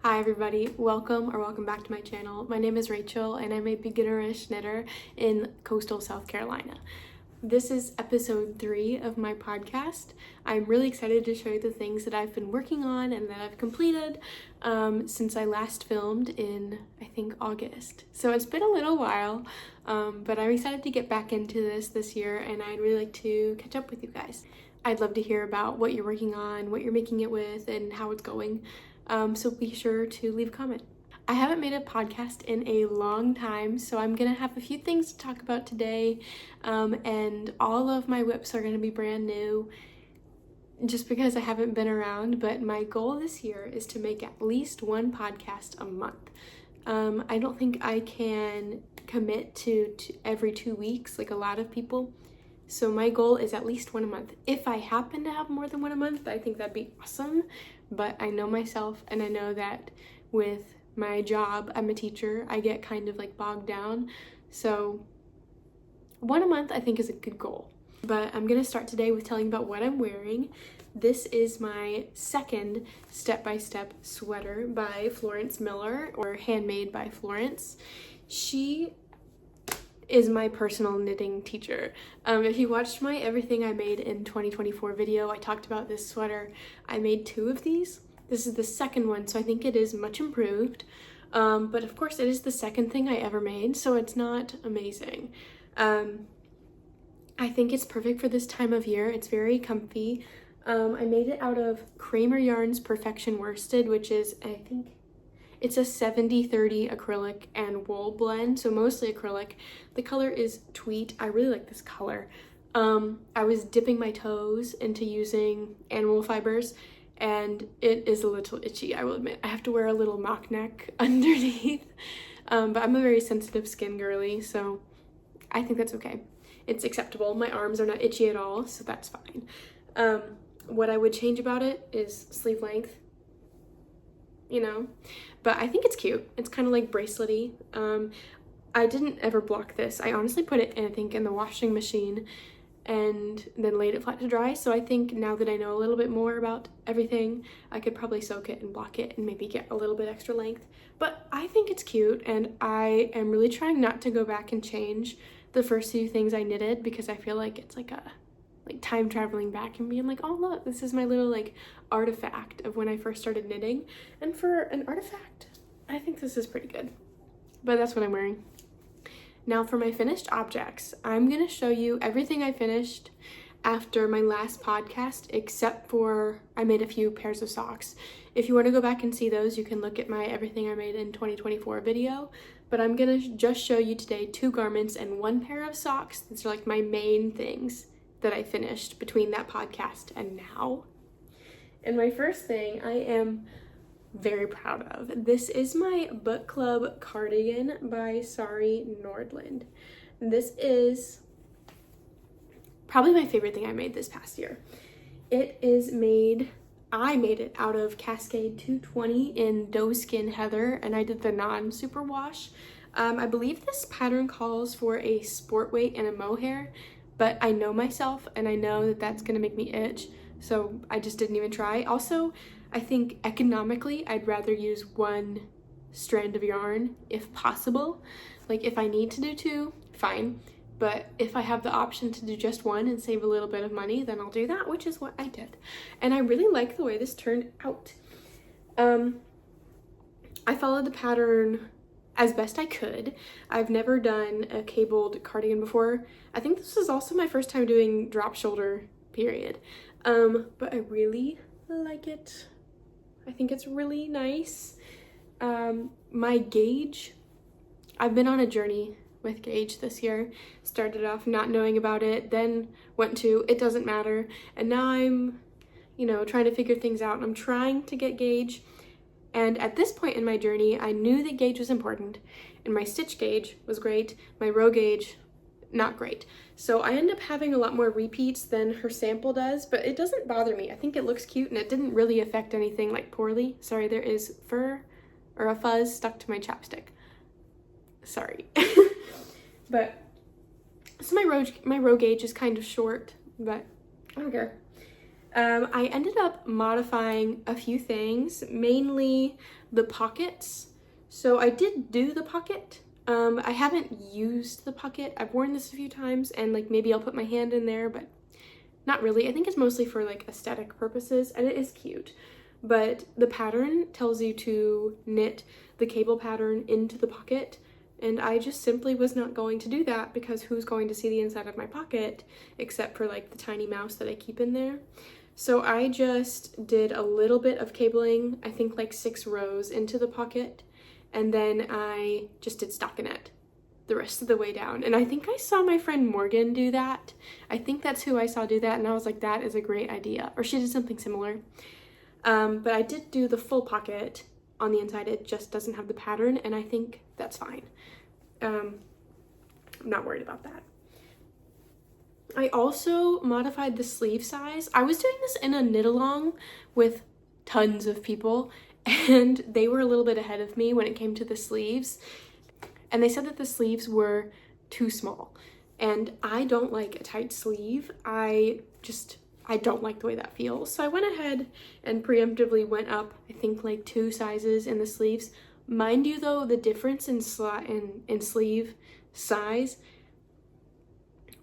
Hi everybody, welcome back to my channel. My name is Rachel and I'm a beginnerish knitter in coastal South Carolina. This is episode 3 of my podcast. I'm really excited to show you the things that I've been working on and that I've completed since I last filmed in, I think, August. So it's been a little while, but I'm excited to get back into this year and I'd really like to catch up with you guys. I'd love to hear about what you're working on, what you're making it with, and how it's going. So be sure to leave a comment. I haven't made a podcast in a long time, so I'm gonna have a few things to talk about today, and all of my whips are gonna be brand new just because I haven't been around, but my goal this year is to make at least one podcast a month. I don't think I can commit to every 2 weeks like a lot of people, so my goal is at least one a month. If I happen to have more than one a month, I think that'd be awesome. But I know myself and I know that with my job, I'm a teacher, I get kind of like bogged down. So one a month I think is a good goal. But I'm gonna start today with telling about what I'm wearing. This is my second step-by-step sweater by Florence Miller, or handmade by Florence. She is my personal knitting teacher. If you watched my Everything I Made in 2024 video, I talked about this sweater. I made 2 of these. This is the second one, so I think it is much improved. But of course it is the second thing I ever made, so it's not amazing. I think it's perfect for this time of year. It's very comfy. I made it out of Kraemer yarn's Perfection Worsted, which is, I think, it's a 70-30 acrylic and wool blend, so mostly acrylic. The color is Tweed. I really like this color. I was dipping my toes into using animal fibers, and it is a little itchy, I will admit. I have to wear a little mock neck underneath, but I'm a very sensitive skin girly, so I think that's okay. It's acceptable. My arms are not itchy at all, so that's fine. What I would change about it is sleeve length, you know, but I think it's cute. It's kind of like bracelety. I didn't ever block this. I honestly put it, I think, in the washing machine and then laid it flat to dry. So I think now that I know a little bit more about everything, I could probably soak it and block it and maybe get a little bit extra length. But I think it's cute, and I am really trying not to go back and change the first few things I knitted, because I feel like it's like time traveling back and being like, oh look, this is my little like artifact of when I first started knitting. And for an artifact, I think this is pretty good. But that's what I'm wearing. Now for my finished objects, I'm gonna show you everything I finished after my last podcast, except for I made a few pairs of socks. If you want to go back and see those, you can look at my Everything I Made in 2024 video. But I'm gonna just show you today 2 garments and 1 pair of socks. These are like my main things that I finished between that podcast and now. And my first thing I am very proud of. This is my book club cardigan by Sari Nordlund. This is probably my favorite thing I made this past year. I made it out of Cascade 220 in Doeskin Heather, and I did the non-super wash. I believe this pattern calls for a sport weight and a mohair, but I know myself and I know that that's gonna make me itch, so I just didn't even try. Also, I think economically I'd rather use 1 strand of yarn if possible. Like if I need to do 2, fine, but if I have the option to do just 1 and save a little bit of money, then I'll do that, which is what I did. And I really like the way this turned out. I followed the pattern as best I could. I've never done a cabled cardigan before. I think this is also my first time doing drop shoulder, period. But I really like it. I think it's really nice. My gauge, I've been on a journey with gauge this year. Started off not knowing about it, then went to it doesn't matter, and now I'm, trying to figure things out, and I'm trying to get gauge. And at this point in my journey, I knew that gauge was important, and my stitch gauge was great, my row gauge, not great. So I end up having a lot more repeats than her sample does, but it doesn't bother me. I think it looks cute, and it didn't really affect anything like poorly. Sorry, there is fur or a fuzz stuck to my chapstick. Sorry. But so my row gauge is kind of short, but I don't care. I ended up modifying a few things, mainly the pockets. So I did do the pocket. I haven't used the pocket. I've worn this a few times and like maybe I'll put my hand in there, but not really. I think it's mostly for like aesthetic purposes, and it is cute. But the pattern tells you to knit the cable pattern into the pocket, and I just simply was not going to do that because who's going to see the inside of my pocket except for like the tiny mouse that I keep in there. So I just did a little bit of cabling, I think like 6 rows into the pocket, and then I just did stockinette the rest of the way down. And I think I saw my friend Morgan do that. I think that's who I saw do that, and I was like, that is a great idea. Or she did something similar. But I did do the full pocket on the inside. It just doesn't have the pattern, and I think that's fine. I'm not worried about that. I also modified the sleeve size. I was doing this in a knit along with tons of people, and they were a little bit ahead of me when it came to the sleeves. And they said that the sleeves were too small. And I don't like a tight sleeve. I don't like the way that feels. So I went ahead and preemptively went up, I think like 2 sizes in the sleeves. Mind you though, the difference in sleeve size,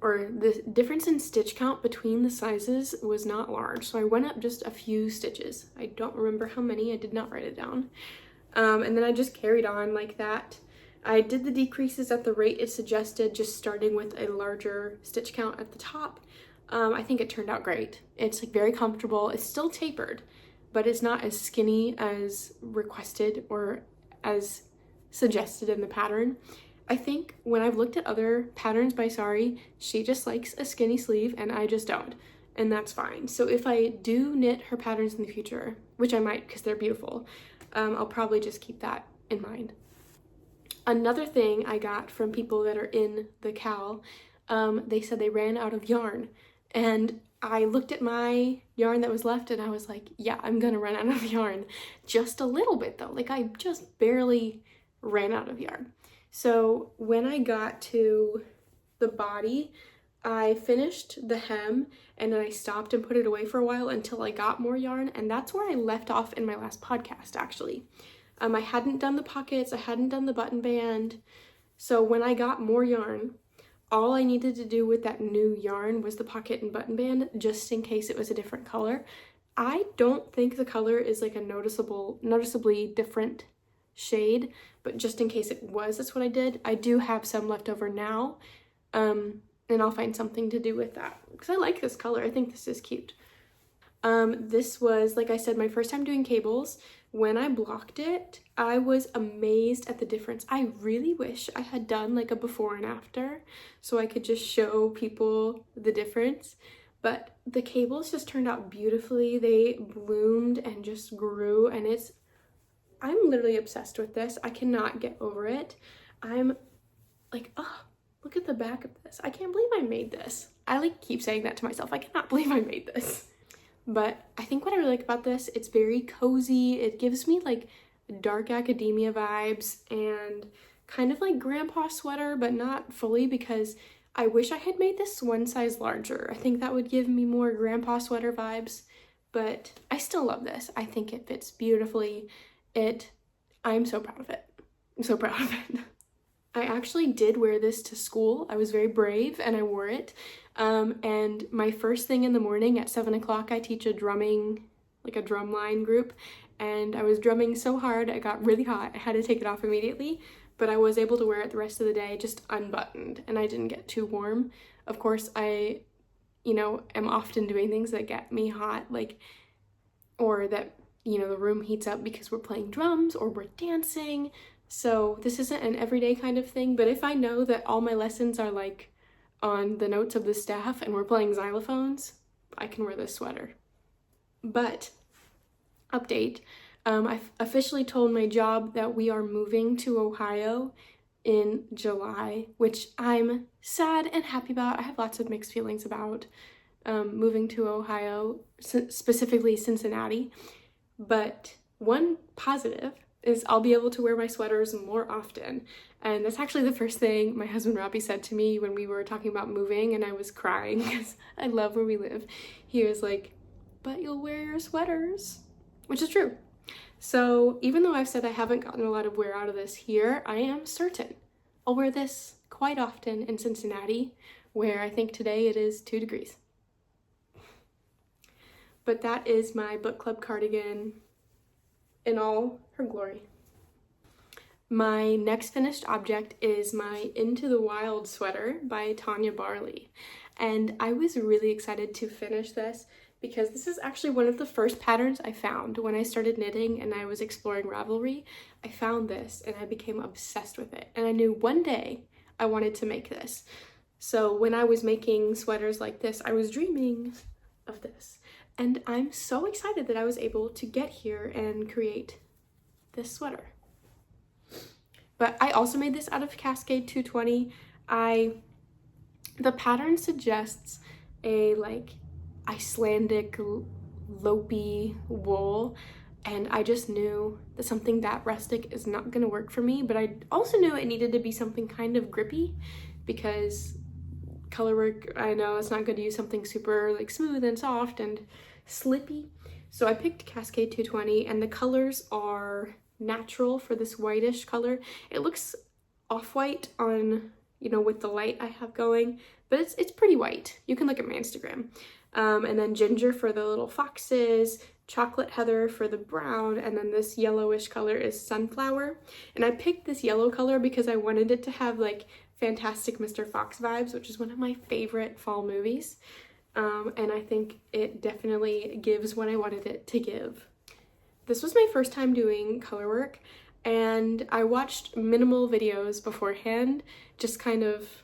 or the difference in stitch count between the sizes was not large. So I went up just a few stitches. I don't remember how many, I did not write it down. And then I just carried on like that. I did the decreases at the rate it suggested, just starting with a larger stitch count at the top. I think it turned out great. It's like very comfortable. It's still tapered, but it's not as skinny as requested or as suggested in the pattern. I think when I've looked at other patterns by Sari, she just likes a skinny sleeve and I just don't, and that's fine. So if I do knit her patterns in the future, which I might because they're beautiful, I'll probably just keep that in mind. Another thing I got from people that are in the Cal, they said they ran out of yarn, and I looked at my yarn that was left and I was like, yeah, I'm gonna run out of yarn. Just a little bit though, like I just barely ran out of yarn. So when I got to the body, I finished the hem and then I stopped and put it away for a while until I got more yarn, and that's where I left off in my last podcast actually. I hadn't done the pockets, I hadn't done the button band, so when I got more yarn, all I needed to do with that new yarn was the pocket and button band, just in case it was a different color. I don't think the color is like a noticeably different shade, but just in case it was, that's what I did. I do have some left over now, and I'll find something to do with that, because I like this color. I think this is cute. This was, like I said, my first time doing cables. When I blocked it, I was amazed at the difference. I really wish I had done like a before and after so I could just show people the difference, but the cables just turned out beautifully. They bloomed and just grew, and I'm literally obsessed with this. I cannot get over it. I'm like, oh, look at the back of this. I can't believe I made this. I like keep saying that to myself. I cannot believe I made this. But I think what I really like about this, it's very cozy. It gives me like dark academia vibes and kind of like grandpa sweater, but not fully, because I wish I had made this one size larger. I think that would give me more grandpa sweater vibes, but I still love this. I think it fits beautifully. I'm so proud of it. I'm so proud of it. I actually did wear this to school. I was very brave and I wore it. And my first thing in the morning at 7 o'clock, I teach a drumline group, and I was drumming so hard, I got really hot. I had to take it off immediately, but I was able to wear it the rest of the day, just unbuttoned, and I didn't get too warm. Of course, I, am often doing things that get me hot, or that, the room heats up because we're playing drums or we're dancing. So this isn't an everyday kind of thing, but if I know that all my lessons are like on the notes of the staff and we're playing xylophones, I can wear this sweater. But update, I've officially told my job that we are moving to Ohio in July, which I'm sad and happy about. I have lots of mixed feelings about moving to Ohio, specifically Cincinnati. But one positive is I'll be able to wear my sweaters more often. And that's actually the first thing my husband Robbie said to me when we were talking about moving and I was crying because I love where we live. He was like, but you'll wear your sweaters, which is true. So even though I've said I haven't gotten a lot of wear out of this here, I am certain I'll wear this quite often in Cincinnati, where I think today it is 2 degrees. But that is my book club cardigan in all her glory. My next finished object is my Into the Wild sweater by Tania Barley. And I was really excited to finish this because this is actually one of the first patterns I found when I started knitting and I was exploring Ravelry. I found this and I became obsessed with it. And I knew one day I wanted to make this. So when I was making sweaters like this, I was dreaming of this. And I'm so excited that I was able to get here and create this sweater. But I also made this out of Cascade 220. The pattern suggests a like Icelandic lopey wool, and I just knew that something that rustic is not gonna work for me, but I also knew it needed to be something kind of grippy because colorwork, I know it's not good to use something super like smooth and soft and slippy. So I picked Cascade 220 and the colors are natural for this whitish color. It looks off-white on, you know, with the light I have going, but it's pretty white. You can look at my Instagram. And then ginger for the little foxes, chocolate heather for the brown, and then this yellowish color is sunflower. And I picked this yellow color because I wanted it to have like Fantastic Mr. Fox vibes, which is one of my favorite fall movies. And I think it definitely gives what I wanted it to give. This was my first time doing color work, and I watched minimal videos beforehand, just kind of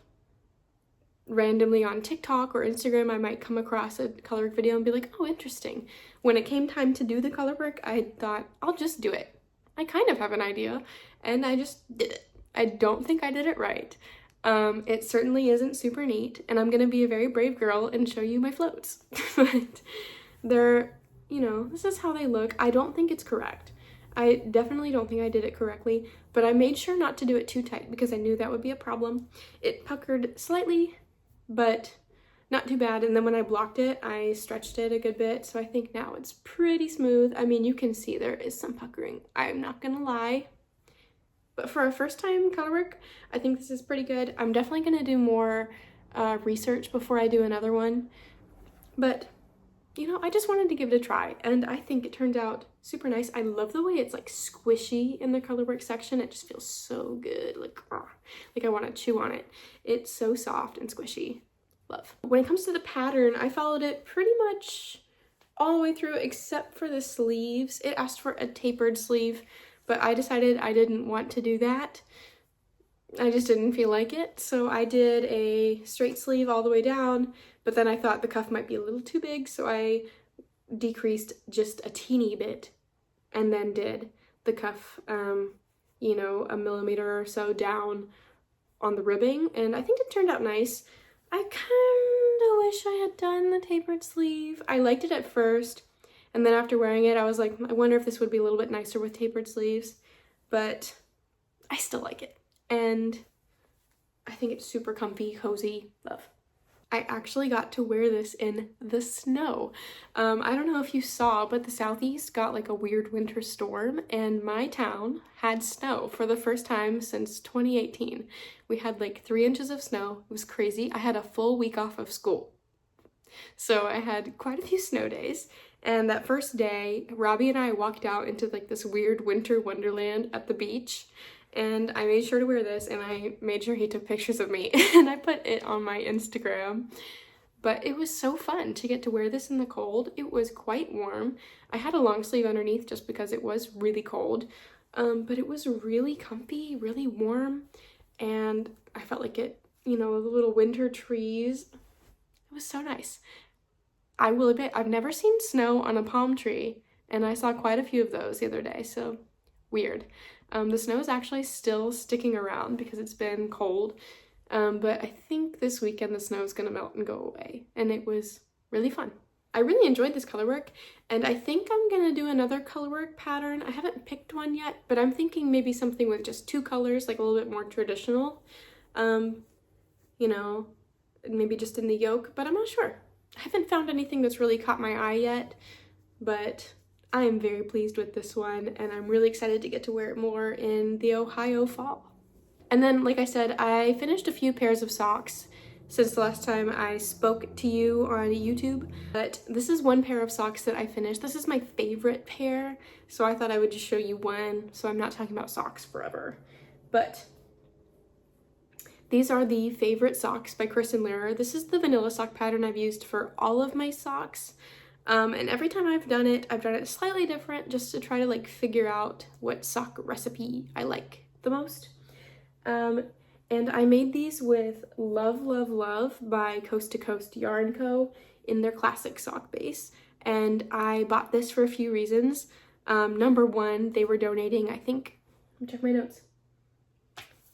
randomly on TikTok or Instagram. I might come across a color work video and be like, oh, interesting. When it came time to do the color work, I thought, I'll just do it. I kind of have an idea, and I just did it. I don't think I did it right. It certainly isn't super neat, and I'm gonna be a very brave girl and show you my floats. But they're, you know, this is how they look. I don't think it's correct. I definitely don't think I did it correctly, but I made sure not to do it too tight because I knew that would be a problem. It puckered slightly, but not too bad. And then when I blocked it, I stretched it a good bit. So I think now it's pretty smooth. I mean, you can see there is some puckering. I'm not gonna lie. But for a first time color work, I think this is pretty good. I'm definitely gonna do more research before I do another one. But you know, I just wanted to give it a try, and I think it turned out super nice. I love the way it's like squishy in the colorwork section. It just feels so good, like I want to chew on it. It's so soft and squishy. Love. When it comes to the pattern, I followed it pretty much all the way through except for the sleeves. It asked for a tapered sleeve, but I decided I didn't want to do that. I just didn't feel like it, so I did a straight sleeve all the way down, but then I thought the cuff might be a little too big, so I decreased just a teeny bit and then did the cuff, you know, a millimeter or so down on the ribbing, and I think it turned out nice. I kind of wish I had done the tapered sleeve. I liked it at first, and then after wearing it, I was like, I wonder if this would be a little bit nicer with tapered sleeves, but I still like it. And I think it's super comfy, cozy, love. I actually got to wear this in the snow. I don't know if you saw, but the Southeast got like a weird winter storm, and my town had snow for the first time since 2018. We had like 3 inches of snow. It was crazy. I had a full week off of school. So I had quite a few snow days. And that first day, Robbie and I walked out into like this weird winter wonderland at the beach. And I made sure to wear this, and I made sure he took pictures of me, and I put it on my Instagram. But it was so fun to get to wear this in the cold. It was quite warm. I had a long sleeve underneath just because it was really cold, but it was really comfy, really warm, and I felt like it, you know, the little winter trees. It was so nice. I will admit, I've never seen snow on a palm tree, and I saw quite a few of those the other day, so weird. The snow is actually still sticking around because it's been cold, but I think this weekend the snow is going to melt and go away, and it was really fun. I really enjoyed this color work, and I think I'm going to do another color work pattern. I haven't picked one yet, but I'm thinking maybe something with just 2 colors, like a little bit more traditional, you know, maybe just in the yoke, but I'm not sure. I haven't found anything that's really caught my eye yet, but I am very pleased with this one, and I'm really excited to get to wear it more in the Ohio fall. And then, like I said, I finished a few pairs of socks since the last time I spoke to you on YouTube, but this is one pair of socks that I finished. This is my favorite pair, so I thought I would just show you one, so I'm not talking about socks forever. But these are the Favorite Socks by Kristin Lehrer. This is the vanilla sock pattern I've used for all of my socks. And every time I've done it slightly different just to try to like figure out what sock recipe I like the most. And I made these with Love, Love, Love by Coast to Coast Yarn Co. in their classic sock base. And I bought this for a few reasons. Number one, they were donating, I think, let me check my notes.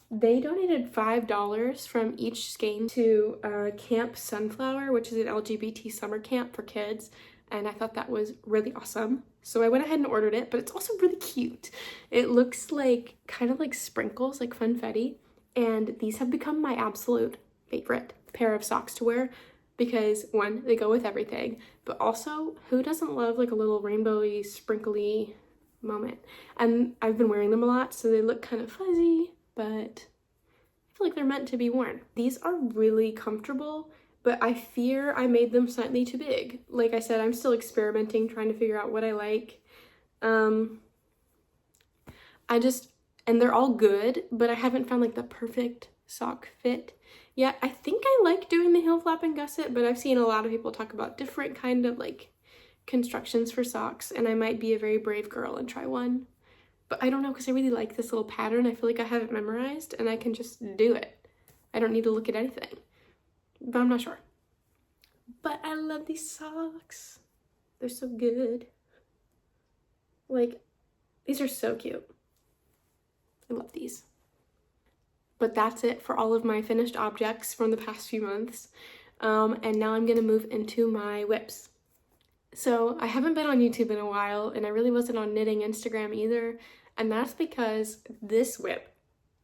They donated $5 from each skein to Camp Sunflower, which is an LGBT summer camp for kids. And I thought that was really awesome. So I went ahead and ordered it, but it's also really cute. It looks like kind of like sprinkles, like funfetti. And these have become my absolute favorite pair of socks to wear because one, they go with everything, but also who doesn't love like a little rainbowy, sprinkly moment? And I've been wearing them a lot, so they look kind of fuzzy, but I feel like they're meant to be worn. These are really comfortable, but I fear I made them slightly too big. Like I said, I'm still experimenting, trying to figure out what I like. And they're all good, but I haven't found like the perfect sock fit yet. I think I like doing the heel flap and gusset, but I've seen a lot of people talk about different kind of like constructions for socks, and I might be a very brave girl and try one. But I don't know, because I really like this little pattern. I feel like I have it memorized and I can just do it. I don't need to look at anything, but I'm not sure. But I love these socks. They're so good. Like, these are so cute. I love these. But that's it for all of my finished objects from the past few months. And now I'm gonna move into my whips. So I haven't been on YouTube in a while, and I really wasn't on knitting Instagram either. And that's because this whip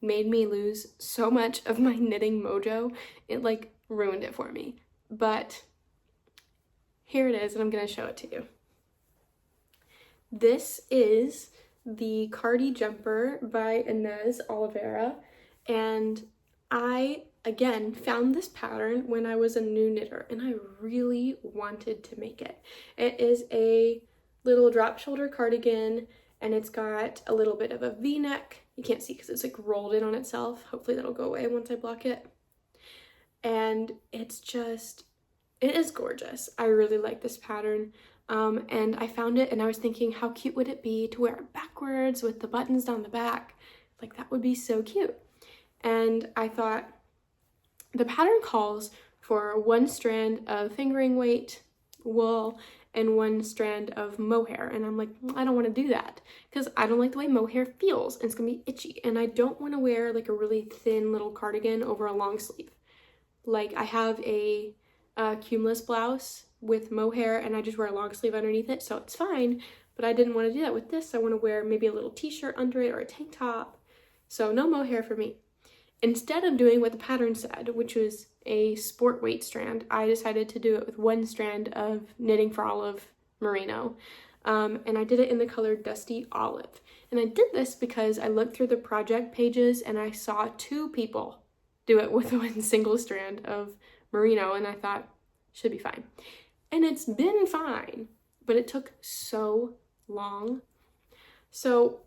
made me lose so much of my knitting mojo. It like ruined it for me. But here it is, and I'm gonna show it to you. This is the CARDI Jumper by Ines Oliveira, and I again found this pattern when I was a new knitter and I really wanted to make it. It is a little drop shoulder cardigan, and it's got a little bit of a V-neck. You can't see because it's like rolled in on itself. Hopefully that'll go away once I block it. And it is gorgeous. I really like this pattern. And I found it and I was thinking, how cute would it be to wear it backwards with the buttons down the back? Like, that would be so cute. And I thought the pattern calls for 1 strand of fingering weight wool and 1 strand of mohair. And I'm like, I don't want to do that because I don't like the way mohair feels and it's gonna be itchy. And I don't want to wear like a really thin little cardigan over a long sleeve. Like, I have a cumulus blouse with mohair and I just wear a long sleeve underneath it, so it's fine, but I didn't want to do that with this. I want to wear maybe a little t-shirt under it or a tank top, so no mohair for me. Instead of doing what the pattern said, which was a sport weight strand, I decided to do it with 1 strand of Knitting for Olive Merino, and I did it in the color Dusty Olive. And I did this because I looked through the project pages and I saw 2 people do it with 1 single strand of merino, and I thought, should be fine. And it's been fine, but it took so long. So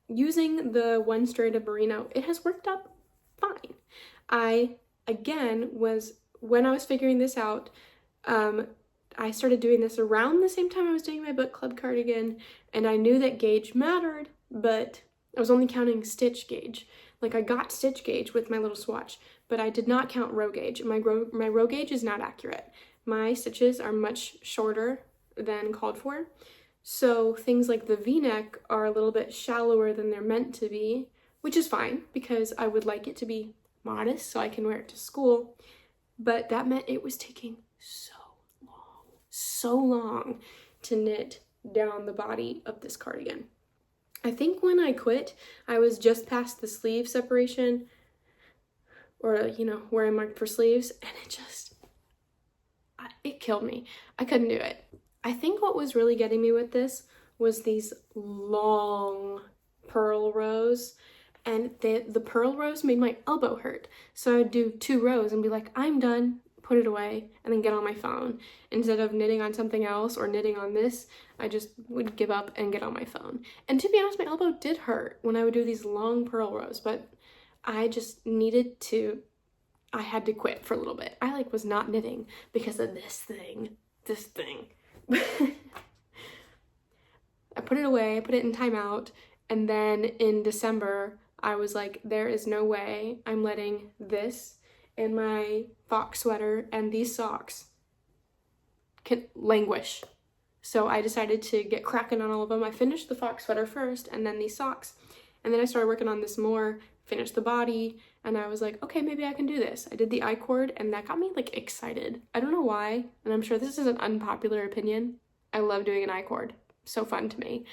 using the 1 strand of merino, it has worked out fine. When I was figuring this out, I started doing this around the same time I was doing my book club cardigan, and I knew that gauge mattered, but I was only counting stitch gauge. Like, I got stitch gauge with my little swatch, but I did not count row gauge. My row gauge is not accurate. My stitches are much shorter than called for. So things like the V-neck are a little bit shallower than they're meant to be, which is fine because I would like it to be modest so I can wear it to school. But that meant it was taking so long to knit down the body of this cardigan. I think when I quit, I was just past the sleeve separation, or, you know, where I marked for sleeves, and it killed me. I couldn't do it. I think what was really getting me with this was these long purl rows, and the purl rows made my elbow hurt. So I would do 2 rows and be like, I'm done, put it away, and then get on my phone. Instead of knitting on something else or knitting on this, I just would give up and get on my phone. And to be honest, my elbow did hurt when I would do these long purl rows, but I just needed to, I had to quit for a little bit. I was not knitting because of this thing. I put it away, I put it in timeout, and then in December, I was like, there is no way I'm letting this and my fox sweater and these socks can languish. So I decided to get cracking on all of them. I finished the fox sweater first and then these socks. And then I started working on this more, finished the body, and I was like, okay, maybe I can do this. I did the I-cord and that got me excited. I don't know why, and I'm sure this is an unpopular opinion. I love doing an I-cord. So fun to me.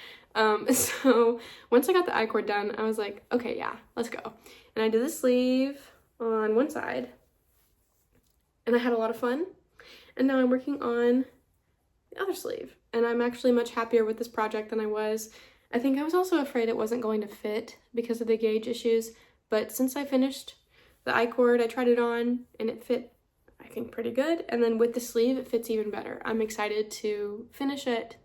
So once I got the I-cord done, I was like, okay, yeah, let's go. And I did the sleeve on one side and I had a lot of fun. And now I'm working on the other sleeve and I'm actually much happier with this project than I was. I think I was also afraid it wasn't going to fit because of the gauge issues, but since I finished the I-cord, I tried it on and it fit, I think, pretty good. And then with the sleeve, it fits even better. I'm excited to finish it.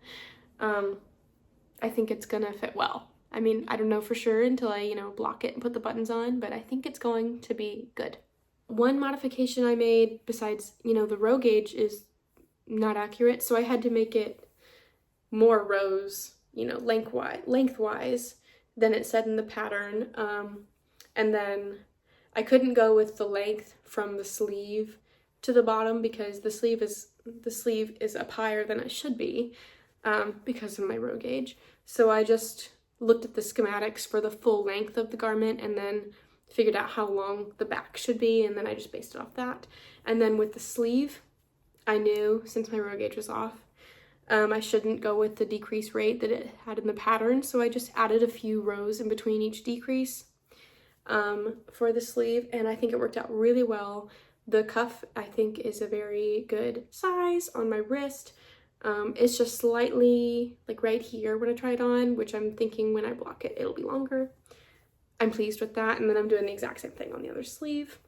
I think it's gonna fit well. I mean, I don't know for sure until I, block it and put the buttons on, but I think it's going to be good. One modification I made besides, the row gauge is not accurate, so I had to make it more rows, lengthwise than it said in the pattern. And then I couldn't go with the length from the sleeve to the bottom because the sleeve is up higher than it should be. Because of my row gauge. So I just looked at the schematics for the full length of the garment and then figured out how long the back should be, and then I just based it off that. And then with the sleeve, I knew since my row gauge was off, I shouldn't go with the decrease rate that it had in the pattern, so I just added a few rows in between each decrease for the sleeve, and I think it worked out really well. The cuff, I think, is a very good size on my wrist. It's just slightly right here when I try it on, which I'm thinking when I block it, it'll be longer. I'm pleased with that. And then I'm doing the exact same thing on the other sleeve.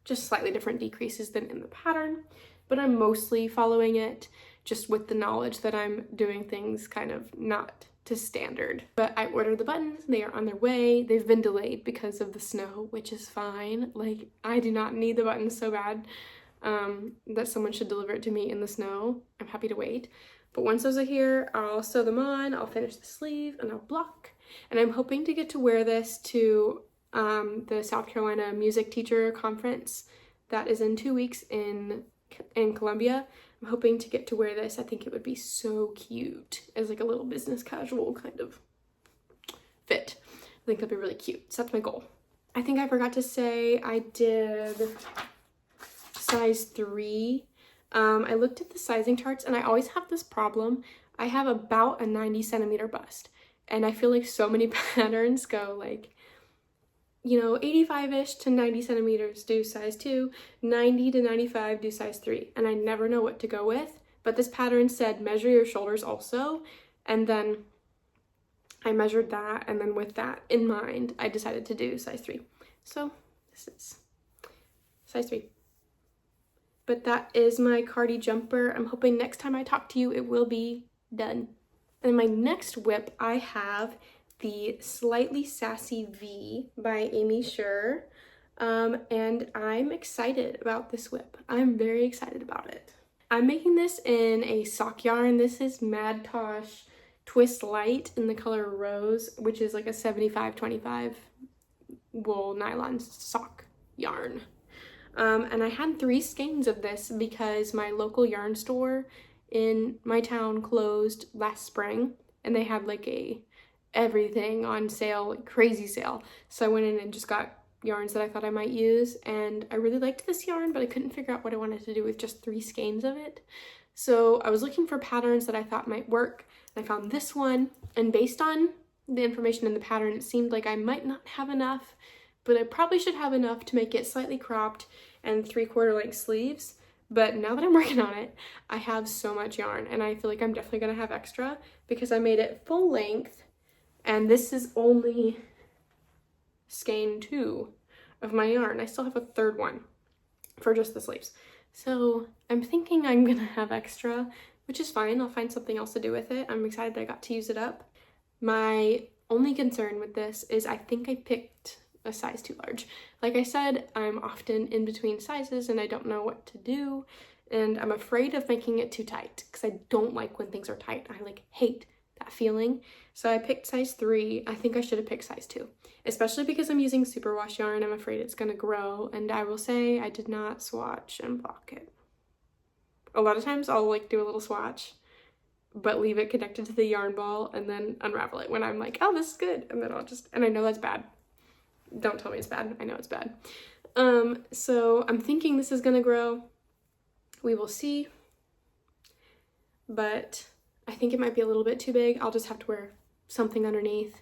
Just slightly different decreases than in the pattern, but I'm mostly following it just with the knowledge that I'm doing things kind of not to standard. But I ordered the buttons, they are on their way. They've been delayed because of the snow, which is fine. I do not need the buttons so bad. That someone should deliver it to me in the snow. I'm happy to wait. But once those are here, I'll sew them on, I'll finish the sleeve, and I'll block. And I'm hoping to get to wear this to the South Carolina music teacher conference that is in 2 weeks in Columbia. I'm hoping to get to wear this. I think it would be so cute as a little business casual kind of fit. I think that'd be really cute. So that's my goal. I think I forgot to say I did size 3. I looked at the sizing charts and I always have this problem. I have about a 90 centimeter bust and I feel so many patterns go 85-ish to 90 centimeters do size 2, 90 to 95 do size 3, and I never know what to go with. But this pattern said measure your shoulders also, and then I measured that, and then with that in mind I decided to do size 3. So this is size 3. But that is my CARDI jumper. I'm hoping next time I talk to you, it will be done. And my next whip, I have the Slightly Sassy V by Aimee Sher. And I'm excited about this whip. I'm very excited about it. I'm making this in a sock yarn. This is Mad Tosh Twist Light in the color Rose, which is a 75-25 wool nylon sock yarn. And I had 3 skeins of this because my local yarn store in my town closed last spring and they had a everything on sale, crazy sale. So I went in and just got yarns that I thought I might use, and I really liked this yarn, but I couldn't figure out what I wanted to do with just 3 skeins of it. So I was looking for patterns that I thought might work, and I found this one, and based on the information in the pattern, it seemed like I might not have enough, but I probably should have enough to make it slightly cropped and 3/4 length sleeves. But now that I'm working on it, I have so much yarn, and I feel like I'm definitely gonna have extra because I made it full length, and this is only skein 2 of my yarn. I still have a third one for just the sleeves. So I'm thinking I'm gonna have extra, which is fine. I'll find something else to do with it. I'm excited that I got to use it up. My only concern with this is I think I picked a size too large. Like I said, I'm often in between sizes and I don't know what to do, and I'm afraid of making it too tight because I don't like when things are tight. I like hate that feeling. So I picked size 3. I think I should have picked size 2, especially because I'm using superwash yarn. I'm afraid it's gonna grow, and I will say I did not swatch and block it. A lot of times I'll like do a little swatch but leave it connected to the yarn ball and then unravel it when I'm like, oh, this is good, and then and I know that's bad. Don't tell me it's bad. I know it's bad. So I'm thinking this is gonna grow. We will see. But I think it might be a little bit too big. I'll just have to wear something underneath.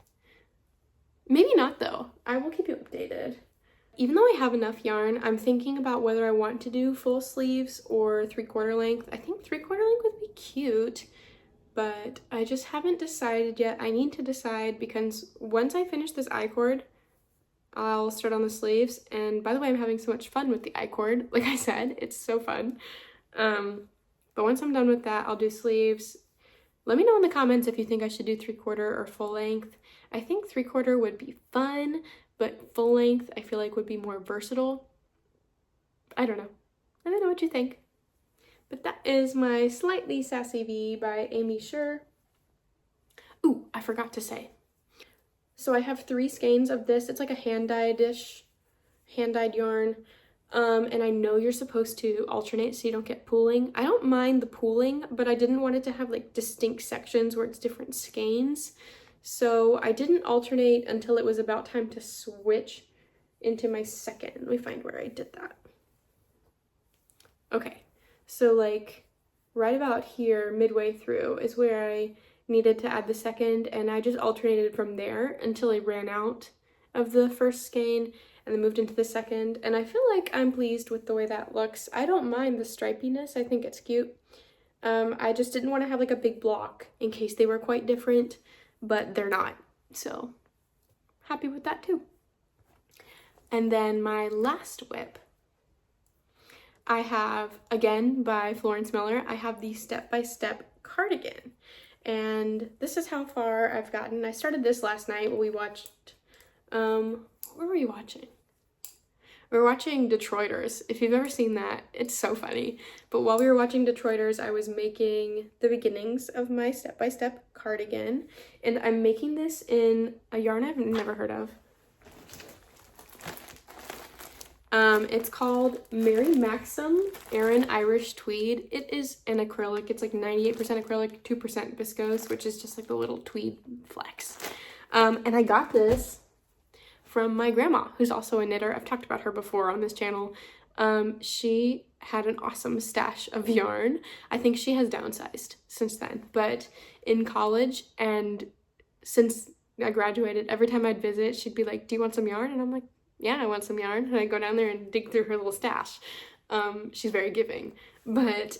Maybe not though. I will keep you updated. Even though I have enough yarn, I'm thinking about whether I want to do full sleeves or 3/4 length. I think 3/4 length would be cute, but I just haven't decided yet. I need to decide because once I finish this I-cord, I'll start on the sleeves. And by the way, I'm having so much fun with the I-cord. Like I said, it's so fun. But once I'm done with that, I'll do sleeves. Let me know in the comments if you think I should do 3/4 or full length. I think 3/4 would be fun, but full length I feel like would be more versatile. I don't know. Let me know what you think. But that is my Slightly Sassy V by Aimee Sher. Ooh, I forgot to say. So I have 3 skeins of this. It's like a hand-dyed yarn. And I know you're supposed to alternate so you don't get pooling. I don't mind the pooling, but I didn't want it to have like distinct sections where it's different skeins. So I didn't alternate until it was about time to switch into my second. Let me find where I did that. Okay, so like right about here, midway through, is where I needed to add the second, and I just alternated from there until I ran out of the first skein and then moved into the second, and I feel like I'm pleased with the way that looks. I don't mind the stripiness. I think it's cute. I just didn't want to have like a big block in case they were quite different, but they're not, so happy with that too. And then my last whip I have, again by Florence Miller, I have the Step by Step cardigan, and this is how far I've gotten. I started this last night when we watched, what were we watching? We were watching Detroiters. If you've ever seen that, it's so funny. But while we were watching Detroiters, I was making the beginnings of my Step by Step cardigan, and I'm making this in a yarn I've never heard of. It's called Maxim Aran Irish Tweed. It is an acrylic. It's like 98% acrylic, 2% viscose, which is just like the little tweed flex. And I got this from my grandma, who's also a knitter. I've talked about her before on this channel. She had an awesome stash of yarn. I think she has downsized since then, but in college and since I graduated, every time I'd visit, she'd be like, do you want some yarn? And I'm like, yeah, I want some yarn. And I go down there and dig through her little stash. She's very giving. But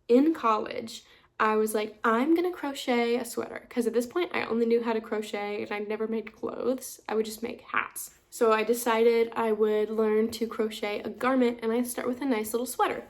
in college, I was like, I'm gonna crochet a sweater, because at this point I only knew how to crochet and I never made clothes. I would just make hats. So I decided I would learn to crochet a garment, and I start with a nice little sweater.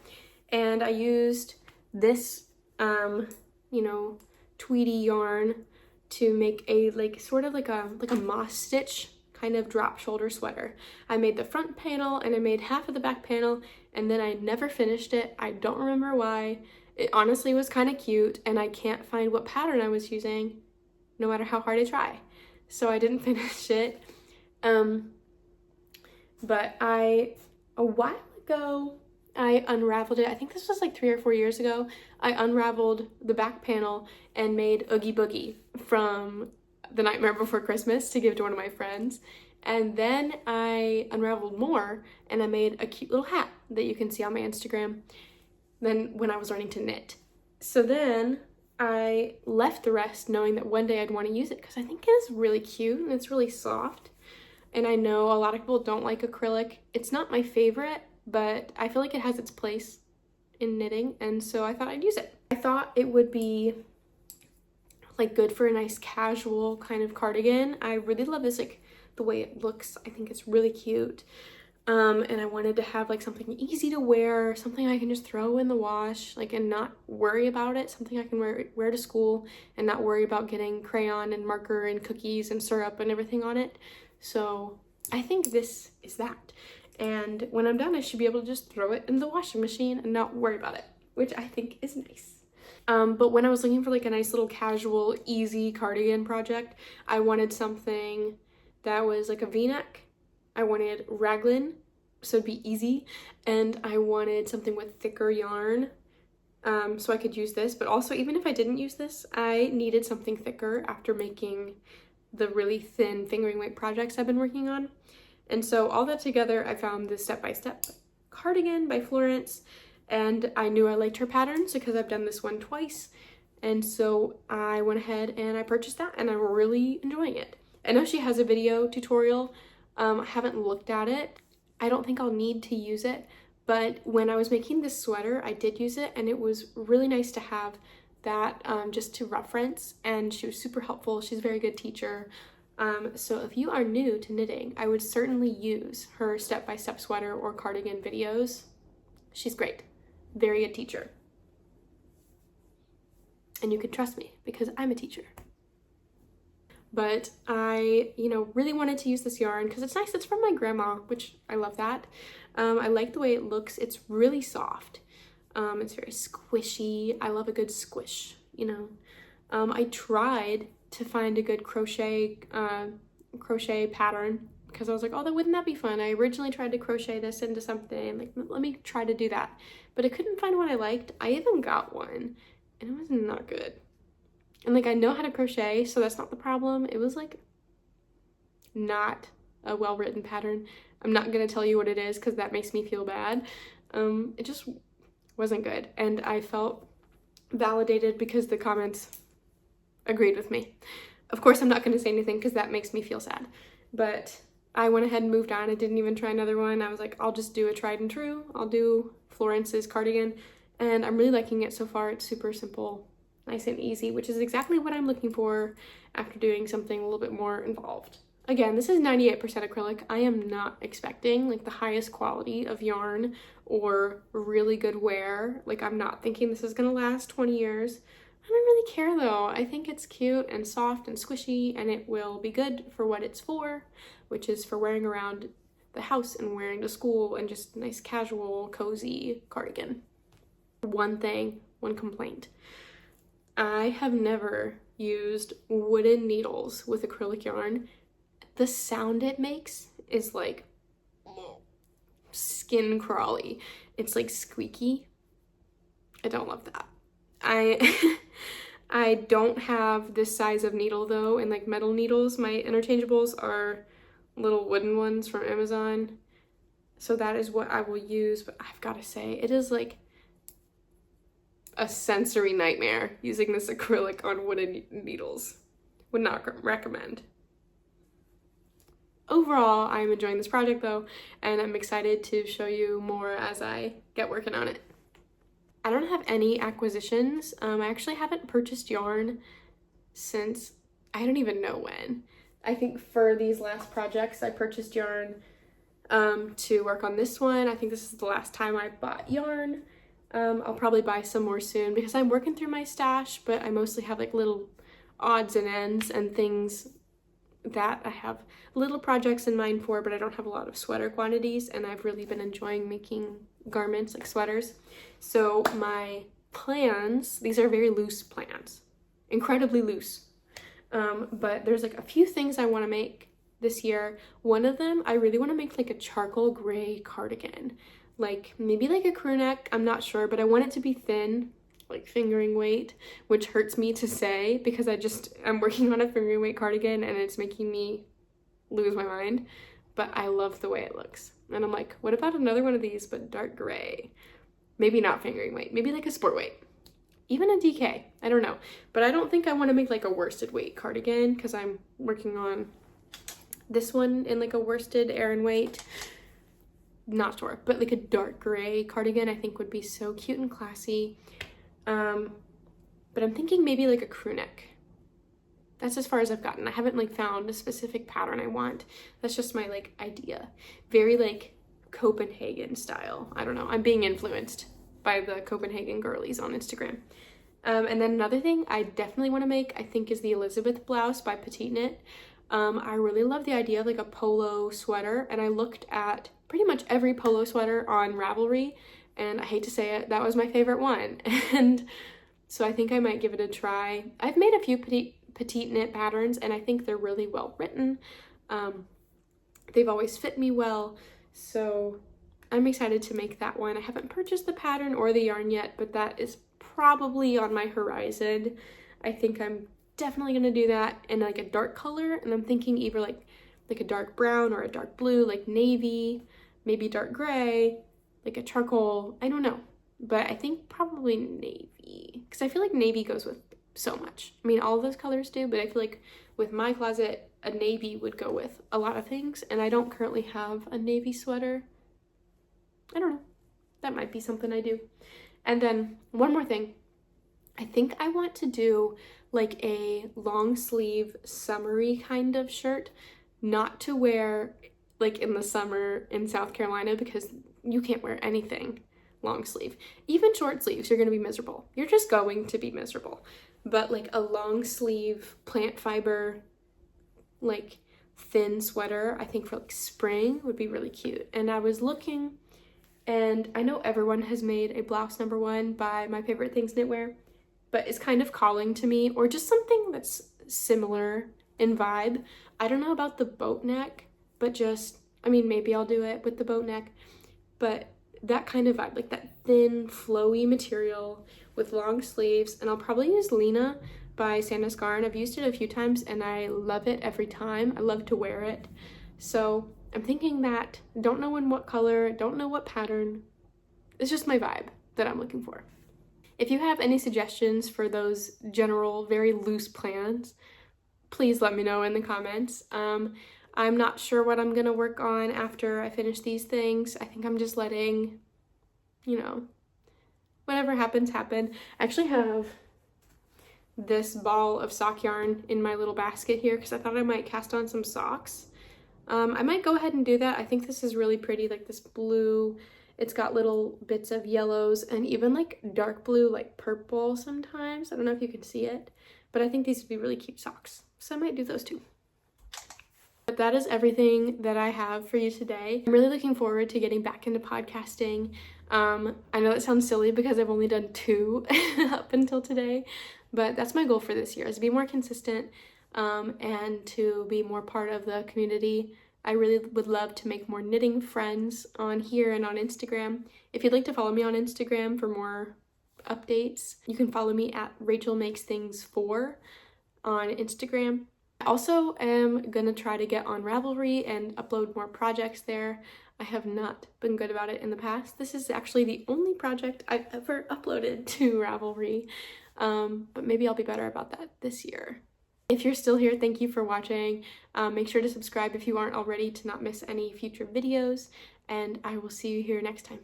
And I used this, you know, tweedy yarn to make a sort of like a moss stitch kind of drop shoulder sweater. I made the front panel and I made half of the back panel, and then I never finished it. I don't remember why. It honestly was kind of cute, and I can't find what pattern I was using no matter how hard I try. So I didn't finish it. But a while ago, I unraveled it. I think this was like 3 or 4 years ago. I unraveled the back panel and made Oogie Boogie from The Nightmare Before Christmas to give to one of my friends. And then I unraveled more and I made a cute little hat that you can see on my Instagram then when I was learning to knit. So then I left the rest knowing that one day I'd want to use it because I think it is really cute and it's really soft. And I know a lot of people don't like acrylic. It's not my favorite, but I feel like it has its place in knitting, and so I thought I'd use it. I thought it would be like good for a nice casual kind of cardigan. I really love this, like the way it looks. I think it's really cute. And I wanted to have like something easy to wear, something I can just throw in the wash, like, and not worry about it, something I can wear to school and not worry about getting crayon and marker and cookies and syrup and everything on it. So I think this is that. And when I'm done, I should be able to just throw it in the washing machine and not worry about it, which I think is nice. But when I was looking for like a nice little casual, easy cardigan project, I wanted something that was like a V-neck. I wanted raglan, so it'd be easy, and I wanted something with thicker yarn, so I could use this. But also, even if I didn't use this, I needed something thicker after making the really thin fingering weight projects I've been working on. And so all that together, I found this step-by-step cardigan by Florence, and I knew I liked her patterns because I've done this one twice, and so I went ahead and I purchased that, and I'm really enjoying it. I know she has a video tutorial. I haven't looked at it. I don't think I'll need to use it, but when I was making this sweater, I did use it, and it was really nice to have that just to reference, and she was super helpful. She's a very good teacher. So if you are new to knitting, I would certainly use her step-by-step sweater or cardigan videos. She's great. Very good teacher. And you can trust me because I'm a teacher. But I, really wanted to use this yarn because it's nice. It's from my grandma, which I love that. I like the way it looks. It's really soft. It's very squishy. I love a good squish, I tried to find a good crochet pattern because I was like, oh, wouldn't that be fun? I originally tried to crochet this into something. Like, let me try to do that. But I couldn't find what I liked. I even got one, and it was not good. And like, I know how to crochet, so that's not the problem. It was like not a well-written pattern. I'm not gonna tell you what it is because that makes me feel bad. It just wasn't good, and I felt validated because the comments agreed with me. Of course, I'm not gonna say anything because that makes me feel sad, but I went ahead and moved on. I didn't even try another one. I was like, I'll just do a tried and true. I'll do Florence's cardigan, and I'm really liking it so far. It's super simple, nice and easy, which is exactly what I'm looking for after doing something a little bit more involved. Again, this is 98% acrylic. I am not expecting like the highest quality of yarn or really good wear. Like, I'm not thinking this is gonna last 20 years. I don't really care though. I think it's cute and soft and squishy, and it will be good for what it's for, which is for wearing around the house and wearing to school and just nice casual cozy cardigan. One complaint. I have never used wooden needles with acrylic yarn. The sound it makes is like skin crawly. It's like squeaky. I don't love that. I don't have this size of needle though, and like metal needles. My interchangeables are little wooden ones from Amazon. So that is what I will use, but I've got to say, it is like a sensory nightmare using this acrylic on wooden needles. Would not recommend. Overall, I'm enjoying this project though, and I'm excited to show you more as I get working on it. I don't have any acquisitions. I actually haven't purchased yarn since I don't even know when. I think for these last projects, I purchased yarn to work on this one. I think this is the last time I bought yarn. I'll probably buy some more soon because I'm working through my stash, but I mostly have like little odds and ends and things that I have little projects in mind for, but I don't have a lot of sweater quantities, and I've really been enjoying making garments like sweaters. So my plans, these are very loose plans, incredibly loose, but there's like a few things I want to make this year. One of them, I really want to make like a charcoal gray cardigan, like maybe like a crew neck, I'm not sure, but I want it to be thin, like fingering weight, which hurts me to say because I'm working on a fingering weight cardigan and it's making me lose my mind, but I love the way it looks. And I'm like, what about another one of these but dark gray? Maybe not fingering weight, maybe like a sport weight, even a DK, I don't know. But I don't think I want to make like a worsted weight cardigan because I'm working on this one in like a worsted Aran weight. not sure, but like a dark gray cardigan I think would be so cute and classy. But I'm thinking maybe like a crew neck. That's as far as I've gotten. I haven't like found a specific pattern I want. That's just my like idea. Very like Copenhagen style. I don't know. I'm being influenced by the Copenhagen girlies on Instagram. And then another thing I definitely want to make, I think, is the Elizabeth blouse by Petite Knit. I really love the idea of like a polo sweater, and I looked at pretty much every polo sweater on Ravelry, and I hate to say it, that was my favorite one. And so I think I might give it a try. I've made a few petite knit patterns, and I think they're really well written. They've always fit me well, so I'm excited to make that one. I haven't purchased the pattern or the yarn yet, but that is probably on my horizon. I think I'm definitely gonna do that in like a dark color, and I'm thinking either like a dark brown or a dark blue, like navy, maybe dark gray, like a charcoal, I don't know. But I think probably navy, because I feel like navy goes with so much. I mean, all of those colors do, but I feel like with my closet, a navy would go with a lot of things, and I don't currently have a navy sweater. I don't know. That might be something I do. And then one more thing. I think I want to do like a long sleeve summery kind of shirt, not to wear like in the summer in South Carolina, because you can't wear anything long sleeve. Even short sleeves, you're going to be miserable. You're just going to be miserable. But like a long sleeve plant fiber, like thin sweater, I think for like spring would be really cute. And I was looking, and I know everyone has made a blouse #1 by My Favorite Things Knitwear, but it's kind of calling to me, or just something that's similar in vibe. I don't know about the boat neck, but just, I mean, maybe I'll do it with the boat neck, but that kind of vibe, like that thin, flowy material with long sleeves. And I'll probably use Lena by Santa's Garn. I've used it a few times and I love it every time. I love to wear it. So I'm thinking that, don't know in what color, don't know what pattern. It's just my vibe that I'm looking for. If you have any suggestions for those general, very loose plans, please let me know in the comments. I'm not sure what I'm gonna work on after I finish these things. I think I'm just letting, you know, whatever happens, happen. I actually have this ball of sock yarn in my little basket here because I thought I might cast on some socks. I might go ahead and do that. I think this is really pretty, like this blue. It's got little bits of yellows and even like dark blue, like purple sometimes. I don't know if you can see it, but I think these would be really cute socks. So I might do those too. But that is everything that I have for you today. I'm really looking forward to getting back into podcasting. I know that sounds silly because I've only done 2 up until today, but that's my goal for this year, is to be more consistent and to be more part of the community. I really would love to make more knitting friends on here and on Instagram. If you'd like to follow me on Instagram for more updates, you can follow me at RachelMakesThings4 on Instagram. I also am gonna try to get on Ravelry and upload more projects there. I have not been good about it in the past. This is actually the only project I've ever uploaded to Ravelry, but maybe I'll be better about that this year. If you're still here, thank you for watching. Make sure to subscribe if you aren't already to not miss any future videos, and I will see you here next time.